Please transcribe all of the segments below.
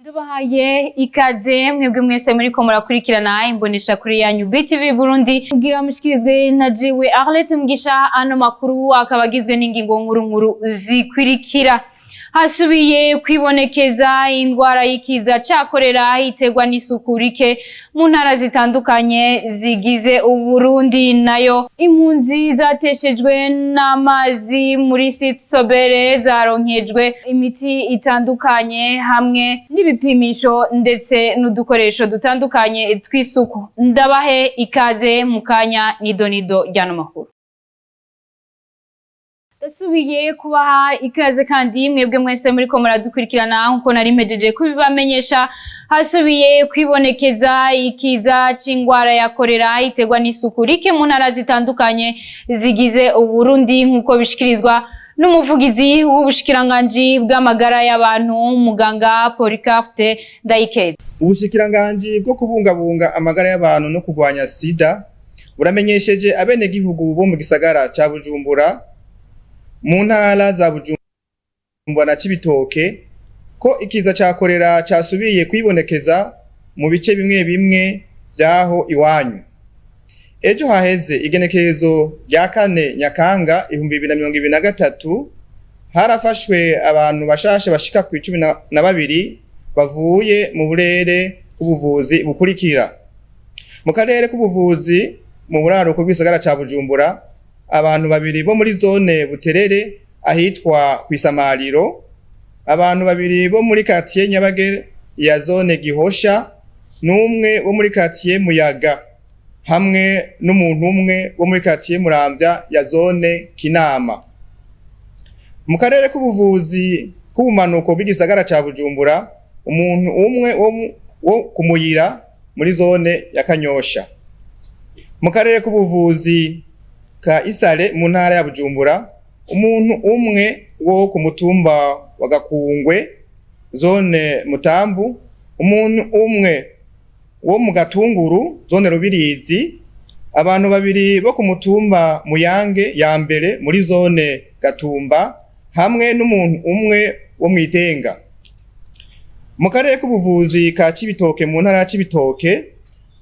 Dubahaye ikaze mwebwe mwese muriko murakurikirana imbonesha kuri yanyu BTV Burundi kugira mushikirizwe na jewe Arlette Mugisha. Ano makuru akaba agizwe n'ingingo nkuru zikurikira. Hasubiye kwibonekeza indwara y'ikiza ca kolera iterwa n'isuku rike mu ntara zitandukanye zigize Uburundi, nayo impunzi zateshejwe n'amazi muri site Sobere zaronkejwe imiti itandukanye hamwe n'ibipimisho ndetse n'udukoresho dutandukanye tw'isuku. Ndabahe ikaze mu kanya nidonido ryano makuru. Dasubiye kubaha ikaze kandi mwebwe mwese muriko muradukurikirana nkuko nari mpejeje kubibamenyesha. Hasubiye kwibonekeza ikiza c'ingwara ya kolera iterwa n'isuku rike mu ntara zitandukanye zigize Uburundi nkuko bishikirizwa n'umuvugizi w'ubushikiranganji bw'amagara y'abantu muganga Polycarpe Ndayikeze. Ubushikiranganji bwo kubungabunga amagara y'abantu no kurwanya sida buramenyesheje abenegihugu bo mu gisagara ca Bujumbura mu ntara za Bujumbura na Cibitoke ko ikiza ca kolera casubiye kwibonekeza mu bice bimwe bimwe byaho iwanyu. Ejo haheze igenekerezo rya 4 Nyakanga 2023 harafashwe abantu bashashe bashika ku 12 bavuye mu burere ubuvuzi bukurikira. Mu karere k'ubuvuzi mu buraruko bw'isagara ca Bujumbura, abantu babiri bo muri zone Buterere ahitwa kwisamariro, abantu babiri bo muri quartier Nyabagere ya zone Gihosha, n'umwe wo muri quartier Muyaga, hamwe n'umuntu umwe wo muri quartier Muramvya ya zone Kinama. Mu karere k'ubuvuzi k'ubumanuko bw'igisagara ca Bujumbura, umuntu umwe wo kumuyira muri zone ya Kanyosha. Mu karere k'ubuvuzi ka Isare mu ntara ya Bujumbura, umuntu umwe wo ku mutumba wa Gakungwe zone Mutambu, umuntu umwe wo mu Gatunguru zone Rubirizi, abantu babiri bo ku mutumba Muyange ya mbere muri zone Gatumba, hamwe n'umuntu umwe wo mw'Itenga. Mu karere k'ubuvuzi ka Cibitoke mu ntara ya Cibitoke,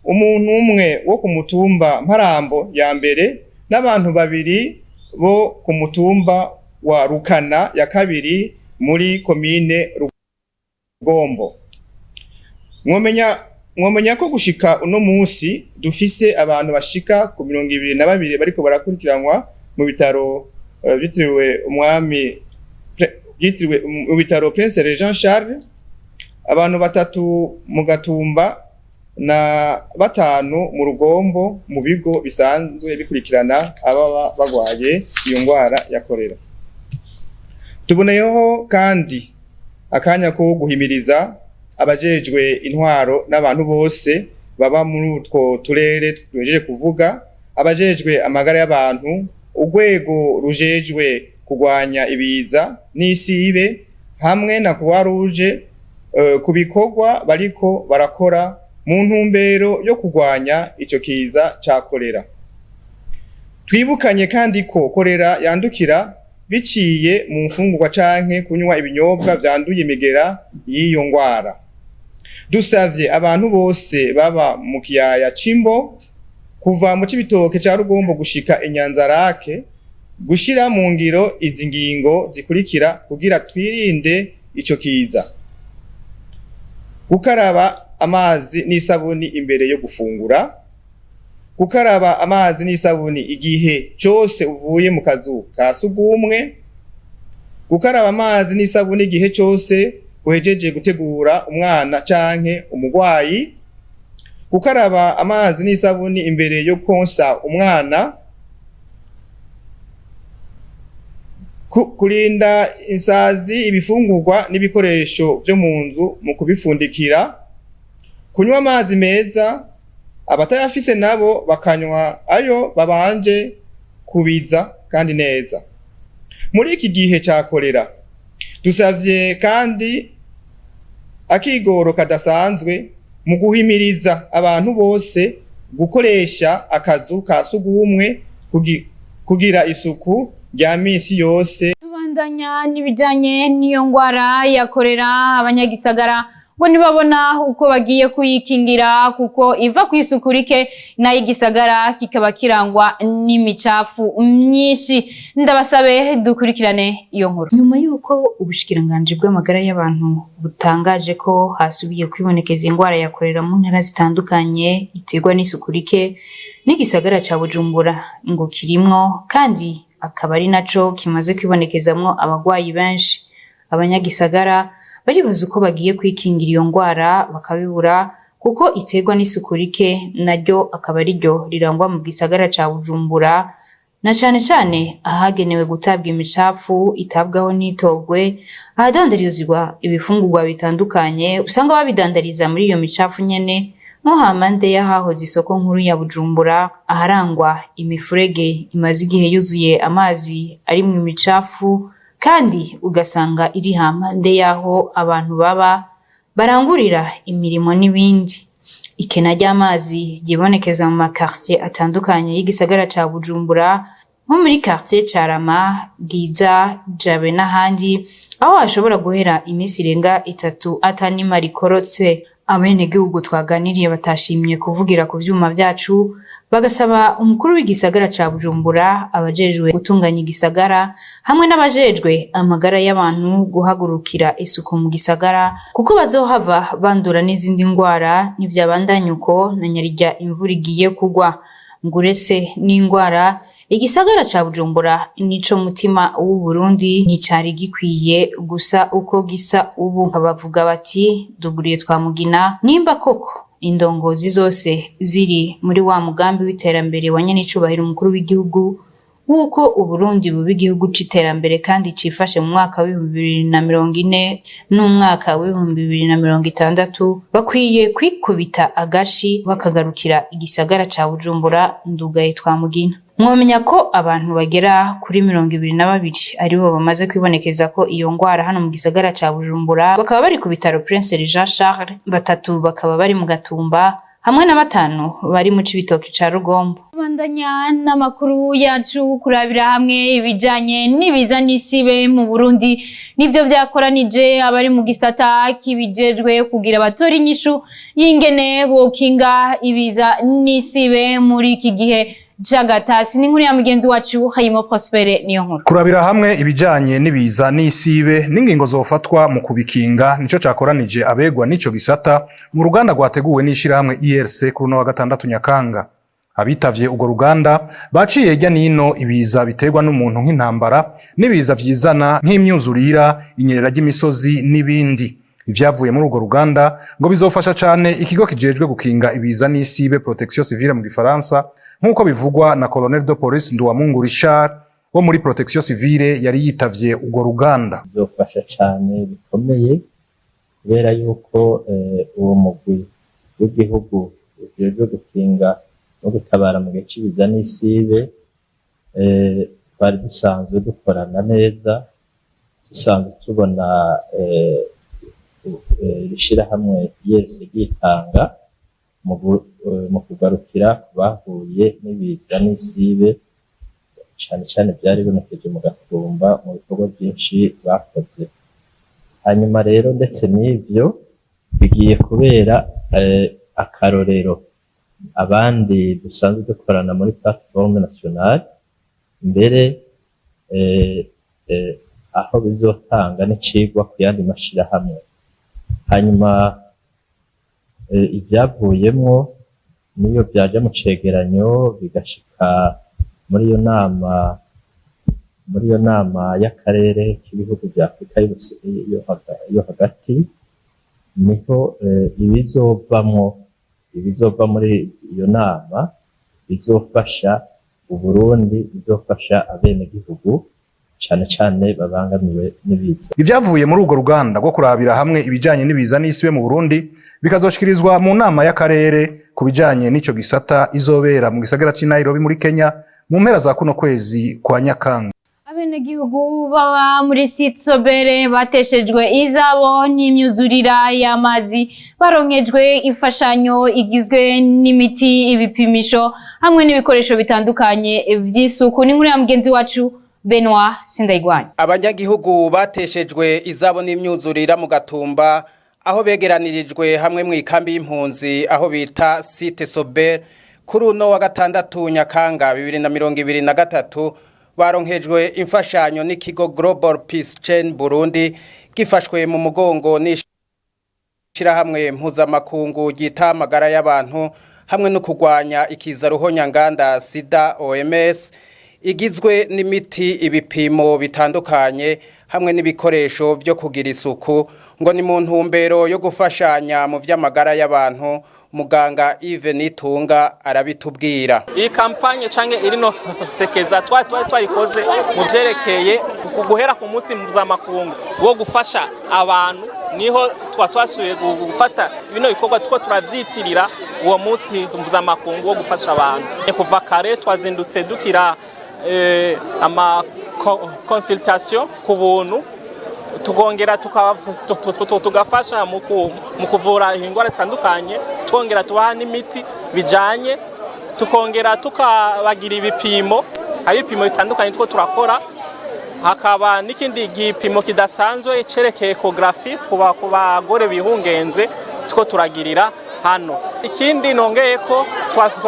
umuntu umwe wo ku mutumba Mparambo ya mbere n'abantu babiri bo ku mutumba wa Rukana ya kabiri muri komine Rugombo. Mwomenya ko gushika uno musi dufise abantu bashika ku 22 bariko barakurikiranwa mu bitaro byitiriwe umwami byitiriwe mu bitaro Prince Jean Charles, abantu batatu mu Gatumba na batanu mu Rugombo mu bigo bisanzwe bikurikirana ababa bagwaye iyo ngwara ya kolera. Tuboneyeho kandi akanya ko guhimiriza abajejwe intwaro n'abantu bose baba muri utwo turere twejeje kuvuga, abajejwe amagara y'abantu, urwego rujejwe kugwanya ibiza n'isibe hamwe na Croix Rouge ku bikorwa bariko barakora mu ntumbero yo kugwanya ico kiza ca kolera. Twibukanye kandi ko kolera yandukira biciye mu mfungurwa canke kunywa ibinyobwa vyanduye imigera y'iyo ngwara. Dusavye abantu bose baba mu kiyaya Cimbo kuva mu Cibitoke ca Rugombo gushika Inyanzarake gushira mu ngiro izi ngingo zikurikira kugira twirinde ico kiza: gukaraba amazi n'isabuni imbere yo gufungura, gukaraba amazi n'isabuni igihe cyose uvuye mu kazu ka sugumwe, gukaraba amazi n'isabuni igihe cyose uhejeje gutegura umwana canke umugwayi, gukaraba amazi n'isabuni imbere yo konsa umwana, kurinda insazi ibifungurwa n'ibikoresho vyo mu nzu mu kubifundikira, kunywa amazi meza, abatayafise nabo bakanywa ayo babanje kubiza kandi neza. Muri iki gihe ca kolera dusavye kandi akigoro kadasanzwe mu guhimiriza abantu bose gukoresha akazu ka sugumwe kugira isuku rya misi yose. Tubandanya n'ibijanye n'iyo ngwara ya kolera, abanyagisagara ngo ntibabona uko bagiye kuyikingira kuko iva ku isuku rike nayo igisagara kikaba kirangwa n'imicafu myinshi. Ndabasabe dukurikirane iyo nkuru. Nyuma yuko ubushikiranganje bw'amagara y'abantu butangaje ko hasubiye kwibonekeza ingwara ya kolera mu ntara zitandukanye iterwa n'isuku rike n'igisagara ca Bujumbura ngo kirimwo kandi akaba ari naco kimaze kwibonekezamwo abagwayi benshi, abanyagisagara baribaza uko bagiye kwikingira iyo ngwara bakabibura kuko iterwa n'isuku rike naryo akaba ari ryo rirangwa mu gisagara ca Bujumbura na cane cane ahagenewe gutabwa imicafu itabwaho n'itogwe, ahadandarizwa ibifungurwa bitandukanye usanga babidandariza muri iyo micafu nyene nko hampande y'ahahoze isoko nkuru ya Bujumbura aharangwa imifurege imaze igihe yuzuye amazi ari mu micafu kandi ugasanga iri hampande y'aho abantu baba barangurira imirimo n'ibindi. Ikena ry'amazi ryibonekeza mu makartier atandukanye y'igisagara ca Bujumbura nko muri quartier Carama, Bwiza, Jabe n'ahandi aho hashobora guhera imisi irenga 3 atanima rikorotse. Abenegihugu twaganiriye batashimye kuvugira ku vyuma vyacu bagasaba umukuru w'igisagara ca Bujumbura, abajejwe gutunganya igisagara hamwe n'abajejwe amagara y'abantu guhagurukira isuku mu gisagara kuko bazohava bandura n'izindi ngwara n'ivyabandanya uko na nyarirya imvura igiye kugwa. Ngurese n'ingwara igisagara ca Bujumbura nico mutima w'u Burundi nticari gikwiye gusa uko gisa ubu. Abavuga bati duguriye twamugina nimba koko indongozi zose ziri muri wa mugambi w'iterambere wa nyenicubahiro umukuru w'igihugu wuko Uburundi buba igihugu c'iterambere kandi cifashe mu mwaka wa 2040 n'umwaka wa 2060 bakwiye kwikubita agashi bakagarukira igisagara ca Bujumbura. Ndugaye twamugina. Mwomenya ko abantu bagera kuri 22 aribo bamaze kwibonekeza ko iyo ngwara hano mu gisagara ca Bujumbura, bakaba bari ku bitaro Prince Jean Charles, 3 bakaba bari mu Gatumba hamwe na 5 bari mu Cibitoke ca Rugombo. Bandanya n'amakuru yacu kurabira hamwe ibijanye n'ibiza n'isibe mu Burundi nivyo vyakoranije abari mu gisata kibijejwe kugira batora inyishu y'ingene bokinga ibiza n'isibe muri iki gihe Jagatasi. N'inkuru ya mugenzi wacu Hayimo Prospere niyo nkuru. Kurabira hamwe ibijanye n'ibiza n'isibe n'ingingo zofatwa mu kubikinga nico cakoranije abegwa n'ico gisata mu ruganda rwateguwe n'ishirahamwe IRC kuri wa 6 Nyakanga. Abitavye ugo ruganda baciye hirya nino ibiza biterwa n'umuntu nk'intambara n'ibiza vyizana nk'imyuzurira, inyerera ry'imisozi n'ibindi. Ivyavuye muri ugo ruganda ngo bizofasha cane ikigo kijejwe gukinga ibiza n'isibe Protection Civile mu Gifaransa nkuko bivugwa na Colonel de Police Nduwamungu Richard wo muri Protection Civile yari yitavye ugo ruganda. Bizofasha cane bikomeye kubera yuko uwo mugwi w'igihugu ujejwe gukinga no gutabara mu gihe cy'ibiza n'isibe twari dusanzwe dukorana neza, dusanzwe tubona ishirahamwe yese gitanga mu kugarukira bahuye n'ibiza n'isibe cyane cyane byari binekeje mu Gatumba mu bikorwa byinshi bakoze. Hanyuma rero ndetse n'ivyo bigiye kubera akarorero abandi dusanzwe dukorana muri plateforme nationale mbere aho bizotanga n'icigwa ku yandi mashirahamwe. Hanyuma ivyavuyemwo niyo byaje mu cegeranyo bigashika muri iyo nama y'akarere k'ibihugu bya Afrika yo hagati, niho ibizova muri iyo nama bizofasha Uburundi, bizofasha abenegihugu cane cane babangamiwe n'ibiza. Ivyavuye muri ugo ruganda rwo kurabira hamwe ibijanye n'ibiza n'isibe mu Burundi bikazoshikirizwa mu nama y'akarere ku bijanye n'ico gisata izobera mu gisagara ci Nairobi muri Kenya mu mpera za kuno kwezi kwa Nyakanga. Abenegihugu baba muri Sitsobere bateshejwe izabo n'imyuzurira y'amazi baronkejwe imfashanyo igizwe n'imiti, ibipimisho hamwe n'ibikoresho bitandukanye vy'isuku. N'inkuru ya mugenzi wacu Benoit Sindayigwanya. Abanyagihugu bateshejwe izabo n'imyuzurira mu Gatumba aho begeranirijwe hamwe mu ikambi y'impunzi aho bita Site Sober kuri uno wa gatandatu Nyakanga 2023 baronkejwe imfashanyo n'ikigo Global Peace Chain Burundi gifashwe mu mugongo n'ishirahamwe mpuzamakungu gita amagara y'abantu hamwe no kurwanya ikiza ruhonyanganda sida OMS igizwe n'imiti ibipimo bitandukanye hamwe n'ibikoresho byo kugira isuku ngo ni mu ntumbero yo gufashanya mu vy'amagara y'abantu. Muganga Yves Nitunga arabitubwira. Iyi kampanye canke irino sekeza twarikoze mu vyerekeye guhera ku munsi mpuzamakungu wo gufasha abantu, niho twasuye gufata bino bikorwa tuko turavyitirira uwo munsi mpuzamakungu wo gufasha abantu. Kuva kare twazindutse dukira ama consultation ku buntu, tugongera tugafasha mu kuvura ingwara zitandukanye, twongera tubaha n'imiti bijanye, tukongera tukabagira ibipimo, hari ibipimo bitandukanye two turakora. Hakaba n'ikindi gipimo kidasanzwe cerekeye ecography ku bagore bihungenze two turagirira hano. Ikindi nongeye ko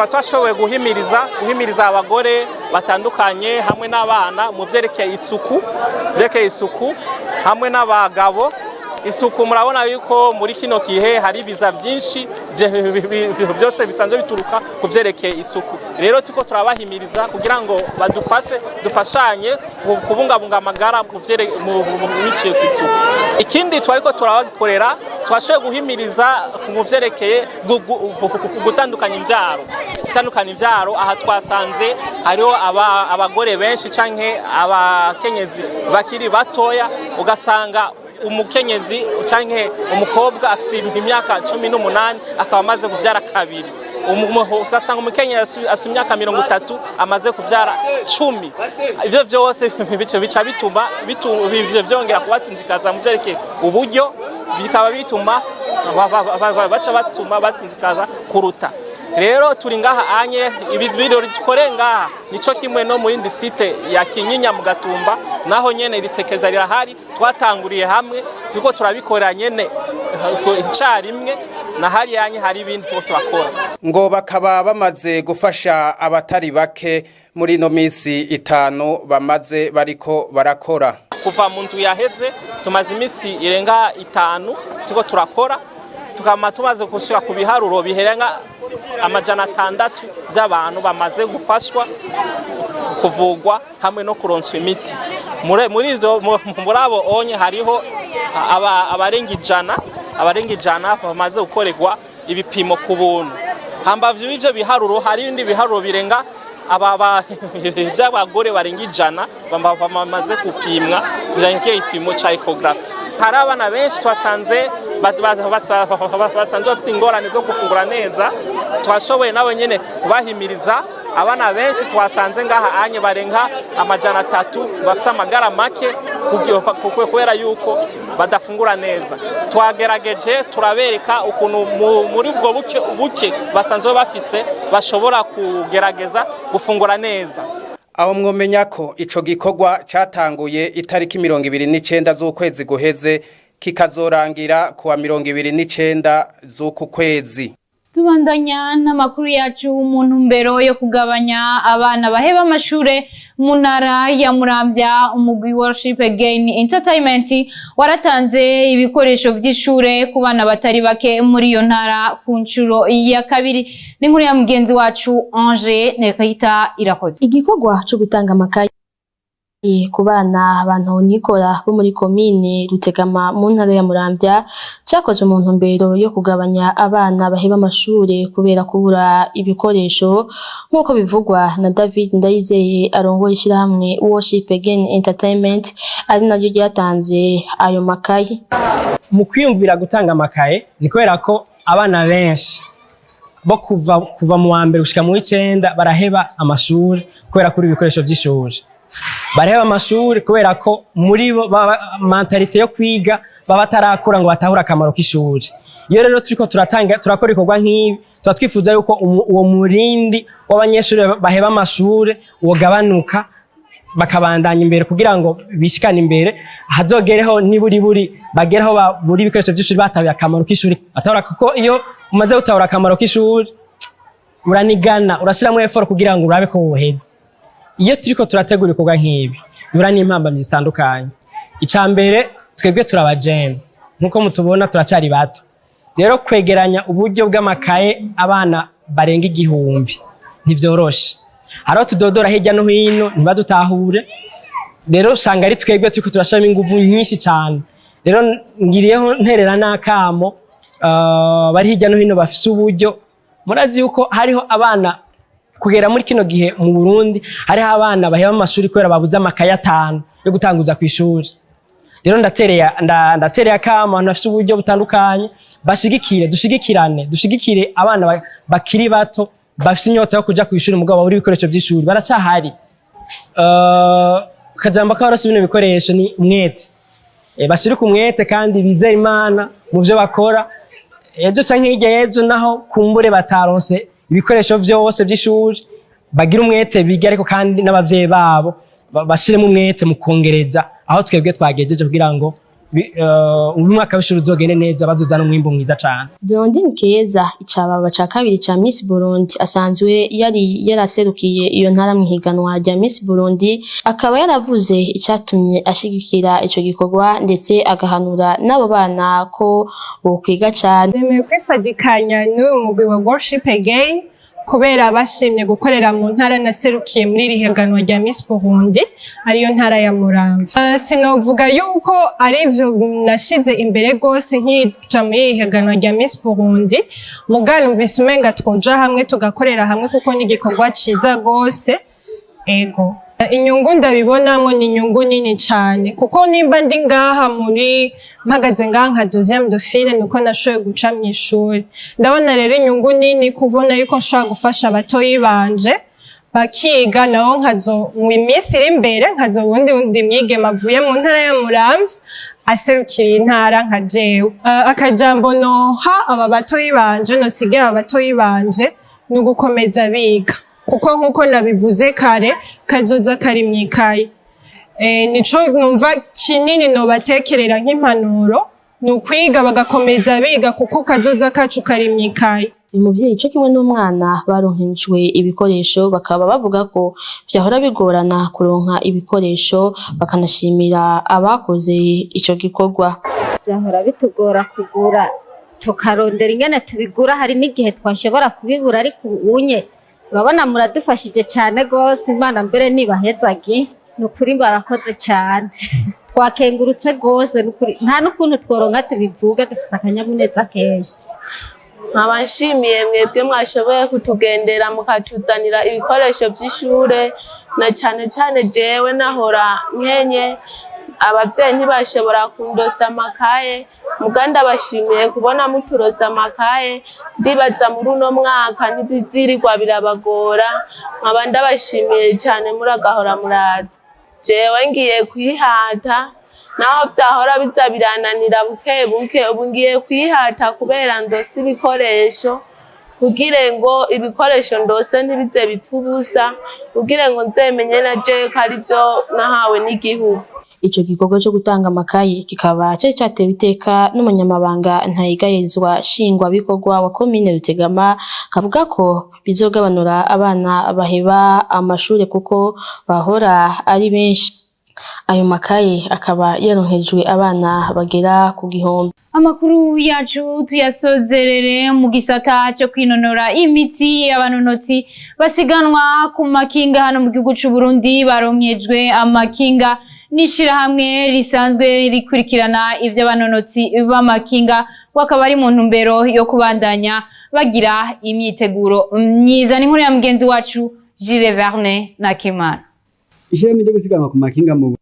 twashoboye guhimiriza abagore batandukanye hamwe n'abana mu vyerekeye isuku hamwe n'abagabo. Isuku murabona yuko muri kino gihe hari biza byinshi byose bisanzwe bituruka ku vyerekeye isuku. Rero tuko turabahimiriza kugira ngo dufashanye kubungabunga amagara mu biciye ku isuku. Ikindi twariko turabakorera, twashoboye guhimiriza mu vyerekeye gutandukanya imvyaro. Aha twasanze hariho abagore benshi canke abakenyezi bakiri batoya, ugasanga umukenyezi canke umukobwa afise imyaka 18 akaba amaze kuvyara kabiri. Ugasanga umukenyezi afise imyaka 30 amaze kuvyara 10. Ivyo vyose bica bituma vyongera kubatsinzikaza mu vyerekeye uburyo, bikaba bituma batsinzikaza kuruta. Rero turi ngaha anye ibirori dukore ngaha nico kimwe no muri site ya Kinyinya mu Gatumba, naho nyene risekeza rirahari, twatanguriye hamwe tuko turabikora nyene icarimwe, na hari anye hari ibindi tuko turakora. Ngo bakaba bamaze gufasha abatari bake muri no misi 5 bamaze bariko barakora. Kuva mu nzu yaheze tumaze imisi irenga 5 tuko turakora, tukama tumaze gushika ku biharuro biherenga 600 by'abantu bamaze gufashwa kuvugwa hamwe no kuronswa imiti. Muri izo muri abo onye hariho abarenga ijana bamaze gukorerwa ibipimo ku buntu. Hambavye ivyo biharuro hari ibindi biharuro birenga by'abagore barenga ijana bamaze kupimwa birangije ipimo ca ecography. Hari abana benshi twasanze basanzwe bafite ingorane zo gufungura neza, twashoboye nabo nyene kubahimiriza. Abana benshi twasanze ngaha anye barenga 300 bafite amagara make kubera yuko badafungura neza. Twagerageje turabereka ukuntu muri ubwo buke basanzwe bafise bashobora kugerageza gufungura neza. Aho mwomenya ko ico gikorwa catanguye itariki 29 z'ukwezi guheze kikazorangira kuwa 29 z'uku kwezi. Tubandanya n'amakuru yacu mu ntumbero yo kugabanya abana baheba amashure mu ntara ya Muramvya. Umugwi Worship Again Entertainment waratanze ibikoresho vy'ishure ku bana batari bake muri iyo ntara ku ncuro ya kabiri. N'inkuru ya mugenzi wacu Ange Nekayita irakoze. Igikorwa cyo gutanga amakaye ku bana abantu nikora bo muri komine Rutegama mu ntara ya Muramvya cyakozwe mu ntumbero yo kugabanya abana baheba amashure kubera kubura ibikoresho, nk'uko bivugwa na David Ndayizeye arongoye ishyirahamwe Worship Again Entertainment, ari naryo ryatanze ayo makaye. Mu kwiyumvira gutanga amakaye ni kubera ko abana benshi bo kuva mu wa mbere gushika mu w'icenda baraheba amashure kubera kuri ibikoresho by'ishure. Bareba amashuri kubera ko muri bo mentalite yo kwiga baba tarakura ngo batahura akamaro k'ishuri. Iyo rero turiko turakora ikorwa nk'ibi, twifuza yuko uwo murindi w'abanyeshuri baheba amashuri wogabanuka bakabandanya imbere kugira ngo bishikane imbere hazogereho niburi bageraho buri ibikoresho by'ishuri batahuye akamaro k'ishuri atahura kuko iyo umaze gutahura akamaro k'ishuri uranigana urashiramo effort kugira ngo urabe ko woheza iyo turiko turategura ibikorwa nk'ibi dura n'impamba zitandukanye icambere twebwe turabajene nkuko mutubona turacari bato rero kwegeranya uburyo bw'amakaye abana barenga 1000 ntivyoroshe haro tudodora hirya no hino ntibadutahure rero usanga ari twebwe turiko turashiramo inguvu nyinshi cyane rero ngiriyeho nterera n'akamo bari hirya no hino bafise uburyo murazi yuko hariho abana kugera muri kino gihe mu Burundi hariho abana baheba amashuri kubera babuze amakaye 5 yo gutanguza ku ishuri rero ndatereye akamo abantu bafise uburyo butandukanye dushigikire abana bakiri bato bafise inyota yo kuja ku ishuri mugabo buri ibikoresho by'ishuri baracahari kajamba ko barose bino bikoresho ni umwete bashirika umwete kandi bizera Imana mu byo bakora ejo canke hirya yejo naho kumbure bataronse ibikoresho byose by'ishuri bagira umwete biga ariko kandi n'abavyeyi babo bashiremo umwete mu kongereza aho twebwe twagejeje kugira ngo umwaka w'ishuri uzogende neza bazozana umwimbo mwiza cyane. Blondine Keza icababa ca kabiri ca Miss Burundi asanzwe yaraserukiye iyo ntara mu higanwa rya Miss Burundi akaba yaravuze icatumye ashigikira ico gikorwa ndetse agahanura n'abo bana ko bokwiga cyane. Nemeye kwifadikanya n'uyu mugwi wa Worship Again kubera bashimye gukorera mu ntara naserukiye muri iri higanwa rya Miss Burundi ariyo ntara ya Muramvya. Sinovuga yuko arivyo nashize imbere gose nkija muri iri higanwa rya Miss Burundi mugano numvise umenga twoja hamwe tugakorera hamwe kuko ni igikorwa ciza gose ego inyungu ndabibonamo ni inyungu nini cyane kuko nimba ndi ngaha muri mpagaze ngaha nka deuxième de file nuko nashoboye guca mu ishuri ndabona rero inyungu nini kubona yuko nshobora gufasha abatoyi banje bakiga naho nkazo mu minsi iri imbere nkazo wundi mwigeme avuye mu ntara ya Muramvya aserukiye intara nka jewe akajambo noha aba batoyi banje nosigaye aba batoyi banje ni ugukomeza biga kuko nkuko nabivuze kare kazoza kari mwikaye nico numva kinini no batekerera nk'impanuro ni ukwiga bagakomeza biga kuko kazoza kacu kari mwikaye. Uyu muvyeyi cyo kimwe n'umwana baronkejwe ibikoresho bakaba bavuga ko vyahora bigorana kuronka ibikoresho bakanashimira abakoze ico gikorwa. Vyahora bitugora kugura tukarondera ingene tubigura hari n'igihe twashobora kubigura ariko unye urabona muradufashije cyane gose Imana mbere nibahezagi nukuri barakoze cyane twakengurutse gose nukuri nta nukuntu tworonka tubivuga dufise akanyamuneza kenshi. Nkabashimiye mwebwe mwashoboye kutugendera mukatuzanira ibikoresho by'ishure na cyane jewe nahora nkenye abavyeyi ntibashobora kundosa amakaye muganda bashimiye kubona muturosa amakaye ndibaza muri uno mwaka ntibizirirwa birabagora nkaba ndabashimiye cyane muragahora muraza jewe ngiye kwihata naho vyahora biza birananira buke ubu ngiye kwihata kubera ndose ibikoresho kugire ngo ibikoresho ndose ntibize bipfubusa kugire ngo nzemenye na je kari byo nahawe n'igihugu. Ico gikorwa cyo gutanga amakaye kikaba cyari cyatewe iteka n'umunyamabanga ntayigayirizwa shingwa bikorwa wa commune Rutegama kavuga ko bizogabanura abana baheba amashure kuko bahora ari benshi. Ayo makaye akaba yaronkejwe abana bagera ku 1000. Amakuru yacu tuyasozerere mu gisata cyo kwinonora imitsi abanonotsi basiganwa ku makinga hano mu gihugu cy'u Burundi baronkejwe amakinga n'ishirahamwe risanzwe rikurikirana ivy'abanonotsi b'amakinga wakaba ari mu ntumbero yo kubandanya bagira imyiteguro myiza. Ni nkuru ya mugenzi wacu Gilles Verne na Kimana. Ishirahamwe ryo gusiganwa ku makinga mu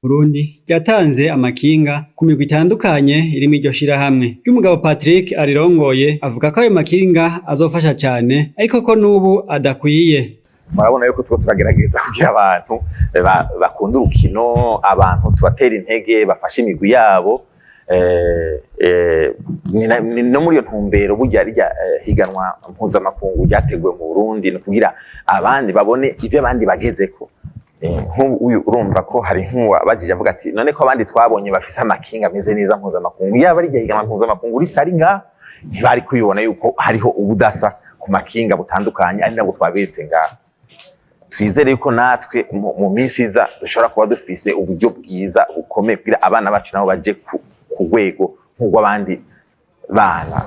Burundi ryatanze amakinga ku migwi itandukanye irimo iryo shirahamwe. Ry'umugabo Patrick arirongoye avuga ko ayo makinga azofasha cyane ariko ko nubu adakwiye. Murabona yuko tuko turagerageza kugira abantu bakunda urukino, abantu tubatera intege bafashe imigwi yabo no muri iyo ntumbero burya rya higanwa mpuzamakungu ryateguwe mu Burundi no kugira abandi babone ivyo abandi bagezeko. nk'uyu urumva ko hari nk'uwabajije avuga ati none ko abandi twabonye bafise amakinga ameze neza mpuzamakungu yaba ari igihiganwa mpuzamakungu ritari ngaha ntibari kubibona yuko hariho ubudasa ku makinga butandukanye ari nabwo twabetse ngaha. Twizere yuko natwe mu minsi iza dushobora kuba dufise uburyo bwiza bukomeye kugira abana bacu nabo baje ku rwego nk'urw'abandi bana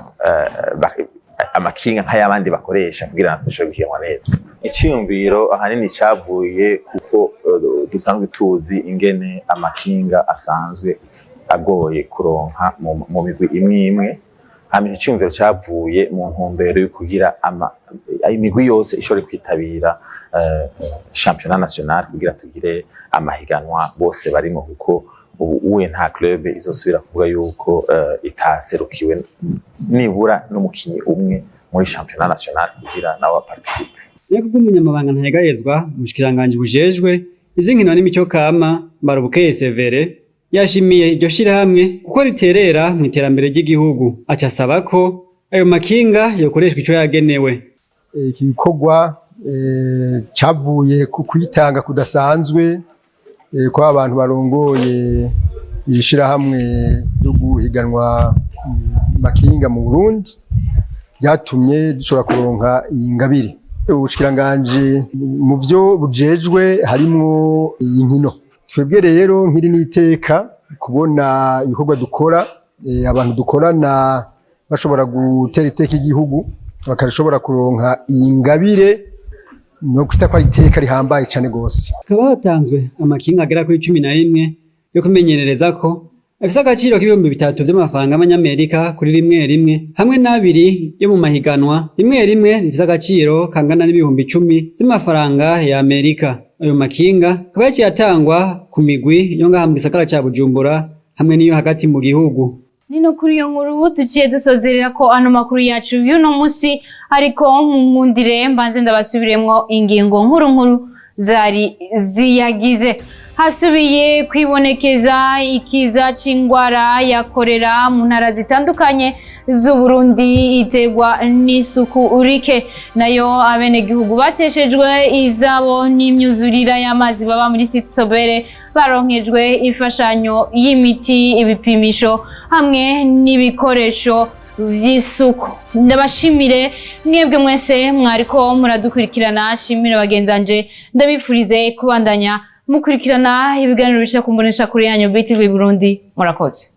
amakinga nk'ay'abandi bakoresha kugira natwe dushobore guhiganwa neza. Iciyumviro ahanini cyavuye kuko dusanzwe tuzi ingene amakinga asanzwe agoye kuronka mu migwi imwe imwe. Hama iciyumviro cyavuye mu ntumbero yo kugira imigwi yose ishobore kwitabira championnat national kugira tugire amahiganwa bose barimo, kuko ubu nta club izosubira kuvuga yuko itaserukiwe nibura n'umukinyi umwe muri championnat national kugira nawe participe. Yego bw'umunyamabanga ntayegayezwa mu bushikiranganje bujejwe izinkino n'imico kama Mbarubukeye Severe yashimiye iryo shirahamwe kuko riterera mu iterambere ry'igihugu, aca asaba ko ayo makinga yokoreshwa ico yagenewe. Iki gikorwa cavuye ku kwitanga kudasanzwe kwa abantu barongoye ishirahamwe ryo guhiganwa makinga mu Burundi, byatumye dushobora kuronka iyi ngabire. Ubushikiranganje mu byo bujejwe harimwo inkino. Twebwe rero nkiri n'iteka kubona ibikorwa dukora, abantu dukorana bashobora gutera iteka igihugu bakashobora kuronka iyi ngabire no kwita ko ari iteka rihambaye cyane gose. Hakaba hatanzwe amakinga agera kuri 11 yo kumenyerereza ko afise agaciro k'ibihumbi 3 vy'amafaranga y'amanyamerika kuri rimwe rimwe, hamwe n'abiri yo mu mahiganwa rimwe rimwe rifise agaciro kangana n'ibihumbi 10 vy'amafaranga ya Amerika. Ayo makinga akaba yatangwa ku migwi yo ngaha mu gisagara ca Bujumbura hamwe n'iyo hagati mu gihugu. Nino kuri iyo nkuru tuciye dusozerera ko ano makuru yacu y'uno musi, ariko nkundire mbanze ndabasubiremwo ingingo nkuru zari ziyagize. Hasubiye kwibonekeza ikiza c'ingwara ya korera mu ntara zitandukanye z'Uburundi itegwa n'isuku rike, nayo abenegihugu bateshejwe izabo n'imyuzurira y'amazi baba muri site Sobere baronkejwe imfashanyo y'imiti, ibipimisho hamwe n'ibikoresho vy'isuku. Ndabashimire mwebwe mwese mwariko muradukurikirana, shimire bagenzanje, ndabifurize kubandanya mukurikirana ibiganiro bisha kumbonesha kuri yanyu BTV Burundi. Murakoze.